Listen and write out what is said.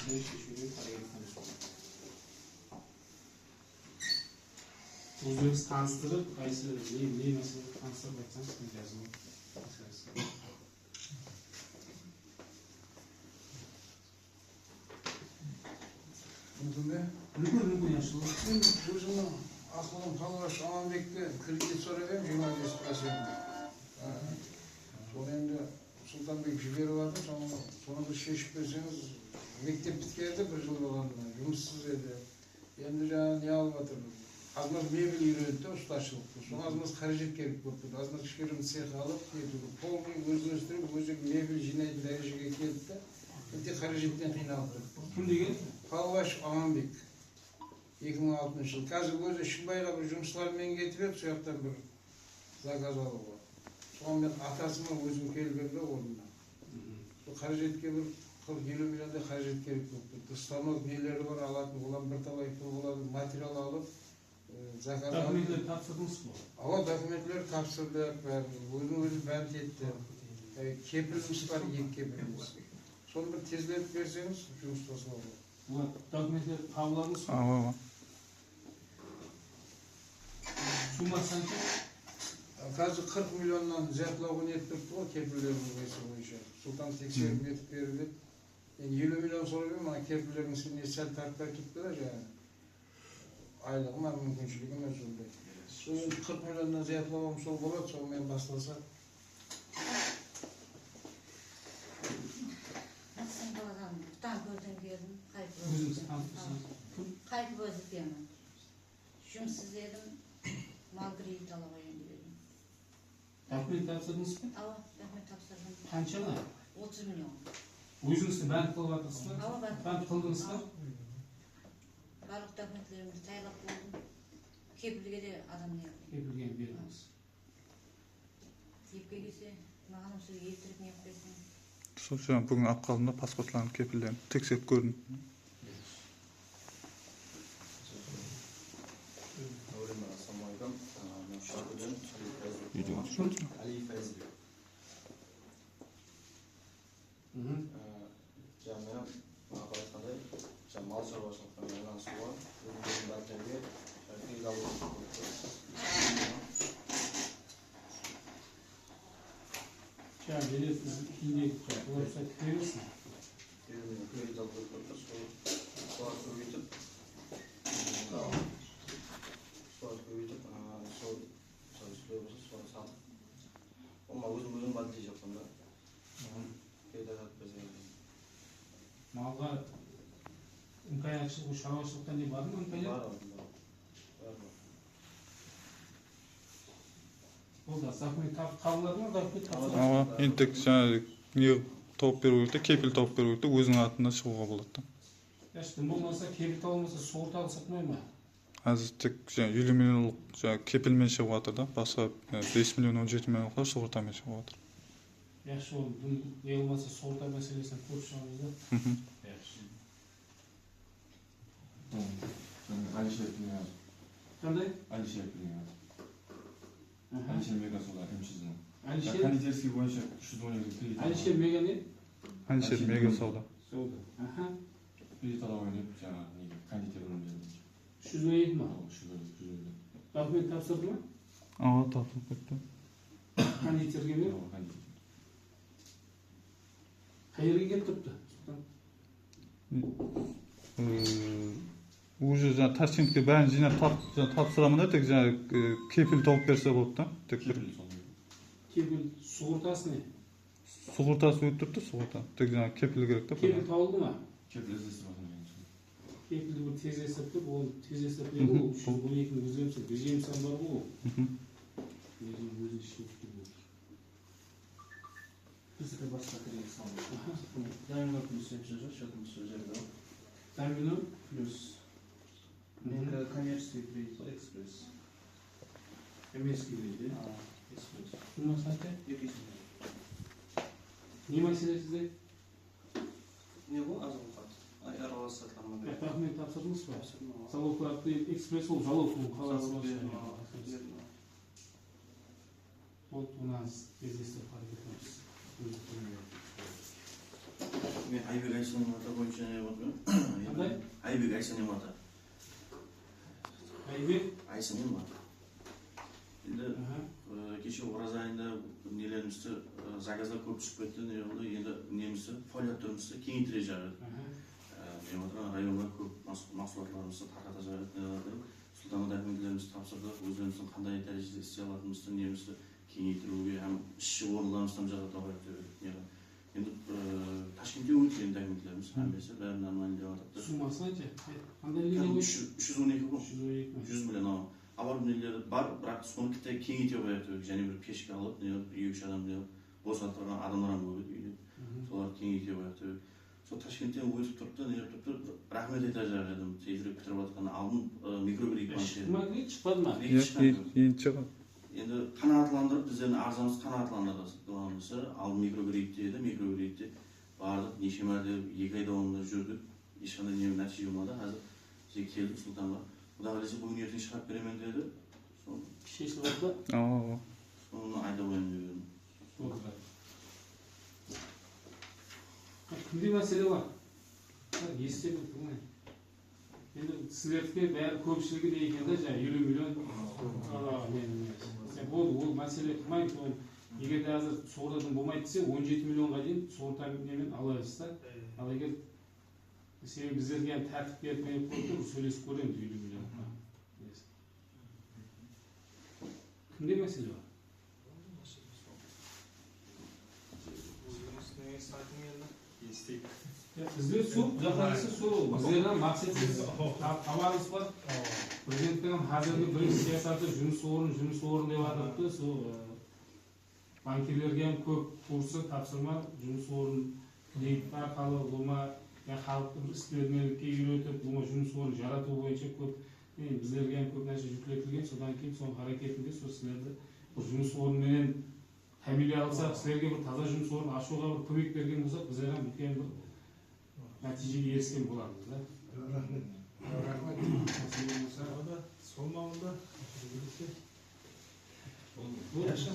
мәселені шешуге қарай өзіңіз таныстырып, қайсы не мәселе таныстырып айтсаңыз, мен жазылып. Мүмкін yaşlı. Өзімнің ақылым қалғаш Аманбекке кредит сұрап едім 25%. Соны енді Сұлтанбек жіберіп жатыр, соны бір шешіп берсеңіз, мектеп біткенде бір жыл болғанда, жұмыссыз еді. Енді жаңа не алып жатыр? Азмаз мебель үйренді, ұсташылықты. Соны азмаз қаражат керек болып тұр. Азмаз кішкентай цех алып, полный өзін өстіріп, өзі мебель жинайтын дәрежеге келді де, тек қаражаттан қиналып тұр. Кім деген? Қалғаш Аманбек. 2006 жыл. Қазір өзі Шынбайға бір жұмысшылармен кетіп еді, сол жақтан бір заказ алуға. Соған мен атасымен өзім келгенде орнына. Сол қаражатқа бір 40-50 миллиондай қаражат керек болып тұр. Станок нелері бар, алатын болған бір талай пұл болады, материал алып, заказ алып. Документтер тапсырдыңыз ба? Ала документтер тапсырдық, өзін бәрін етті. Кепіліміз бар, 2 кепіліміз. Соны бір тезлетіп берсеңіз, жұмыс жасауға. Бұл документтер табыламыз ба? Сумма қанша? Қазір 40 миллионнан зиятлауға ниет тұрды ғой, кепілдердің бойынша. Сұлтан тексеріп етіп берді. 50 миллион сұрап едім, ана кепілдердің сенде сәл тартпай тұрды да жаңағы. Айлығыма мүмкіншілігіме сондай. Сол 40 миллионнан зиятлауым сол болады, сонымен басталса. Қайтып өзі демін. Жұмсыз едім, мал кредит алып енді едім. Документ тапсырдыңыз ба? Ала, документ тапсырдым. Қаншаға? 30 миллион. Өзіңізді бәнк қылып жатырсыз ба? Ала, бәнк қылдыңыз ба? Барлық документтерімді тайлап болдым. Кепілге де адам не қылды. Кепілге беріңіз. Кепке келсе, маған осы елтіріп не қойсын. Сол жаңа бүгін алып қалдым да паспортларын кепілдерін тексеріп көрдім. Ali Fazli. Жаңа айтқандай, мал шаруашылығымен айналысуға, өзіміздің дәрігерге кредит алуға Жаңа бересіз кейіндегі оларса кіресің? Кредит алып өтіп, солар көбейтіп, сол сатып. Ома өзім бәлдей жақтым да. Кредит алып берсең. Малға үмкаятшылығы шаруашылықтан не бар ма үмкаят? Бар. Ол да документ қабылдады ма? Документ тапсырды? Енді тек жаңа не тауып беру керек те, кепіл тауып беру керек те, өзінің атына шығуға болады да. Яшты болмаса, кепіл тауылмаса, суыртағы сатмай ма? Әзір тек 50 миллионлық кепілмен шығып жатыр да, басқа 5 миллион 17 миллионлықлар суыртамен шығып жатыр. Яқшы ол не болмаса суырта мәселесін көп шығамыз да. Яқшы. Алишер Пинер. Қандай? Алишер Пинер. Алишер Мегасолар МЧС-ның. Алишер? Кондитерский бойынша 312 кредит. Алишер Мега не? Алишер Мега сауда. Сауда. Кредит ала ойнап, жаңағы кондитер өнімдерін. 317 ма? 317. Документ тапсырды ма? Тапсырып кетті. Кондитерге ме? Кондитер. Қайерге келіп тұрыпты? Уже жаңа Ташкентке бәрін жинап тапсырамын да, тек жаңа кепіл тауып берсе болады да. Кепіл суғыртасы не? Суғыртасы өттірді, суғырта. Тек жаңа кепіл керек та. Кепіл тауылды ма? Кепіл іздестіріп жатырмын. Кепілді бір тез есіп тұр, ол тез есіп берді, ол 312-ні өземсің, бежемсен бар ғой ол. Өзін ішіп тұр. Біздікі басқа кредит салды. Дамино плюс МЧЖ, счетымыз сол жерде. Дамино плюс. Менікі коммерческий кредит бар, экспресс. Коммерческий кредит, Экспресс. Сумма қанша? 200 Не мәселесізде? Не бұл азық қат. Аралас сатылама керек. Документ тапсырдыңыз ба? Залог экспресс ол залог қаласы Вот у нас здесь Men Aybek Aysanning ota bo'yicha neyapman. Qanday? Aybek Aysanning ota. Aybek. Aysanning ota. Endi kecha Xo'roz ayında nelerimizda zakazlar ko'p chiqib ketdi. Ne bo'ldi? Endi nemizda faoliyat turimizda kengaytirajak. Men o'tirgan rayonlar ko'p mahsulotlarimizni tarqatajak. Sultonot ahmedlarimiz topshirdi. O'zimizning qanday darajada istay oladimizni nemizni kengaytiruvga ham ishchi o'rinlarimizni ham jag'at olyapti. Endi Toshkentga o'tgan ahmedlarimiz hammasi baridan ma'lumot Summasi qancha? Qanday liga bo'yicha? 312 bu. 312. 100 million. Avval bunday bar, biroq soni bitta kengaytiryapti. Ya'ni bir peshka olib, yo'q odamlar, bo'sattirgan odamlar ham bo'ldi uyda. Solar kengaytiryapti. So Toshkentdan o'tib turibdi, nima turibdi? Rahmat aytajak edim. Tezroq bitirayotgan oldin mikrogrid Chiqmadimi? Chiqmadimi? Endi chiqadi. Endi qanoatlantirib bizlarni arzimiz qanoatlantiradi. Oldin mikrogrid edi, mikrogridni bardik, necha marta 2 oy davomida yurdik. Hech qanday natija bo'lmadi. Hozir bizga keldi sultonlar. Xudo xohlasa bu yerdan chiqarib beraman dedi. Ishlayapti. Uni aytib qo'ydim. Qanday masala bor? Esda turmang. Endi sizlarga bari ko'pchiligi ne ekanda, 20 million bo'ldi, u masala qilmang. Agar hozir sug'urtadan bo'lmaydi desa, 17 millionga deyim sug'urtadan olasiz-da. Al agar sen bizlarga ham tartib berib qo'yib, so'lashib ko'ramiz 20 million. Qanday masala bor? Bizlar so'p, jahonisi so'p. Bizlardan maqsadimiz xabarimiz bor. Prezidentning ham hozirgi birinchi siyosati junus o'rin deyapti. So bankirlarga ham ko'p kursi topshirma, junus o'rin kreditlar orqali bo'lma, xalqni istiqbollikka yo'lotib, bo'lma junus o'rin yaratuv bo'yicha ko'p bizlarga ham ko'p narsa yuklatilgan. So'dan keyin so'ng harakatida sizlarda junus o'rin bilan familiya olsak, sizlarga bir toza junus o'rin ashuga bir ko'mak bergan bo'lsak, bizlar ham ulkan bir natijaga erishgan bo'larmiz-da. Rahmat. Sol ma'noda Yaşa.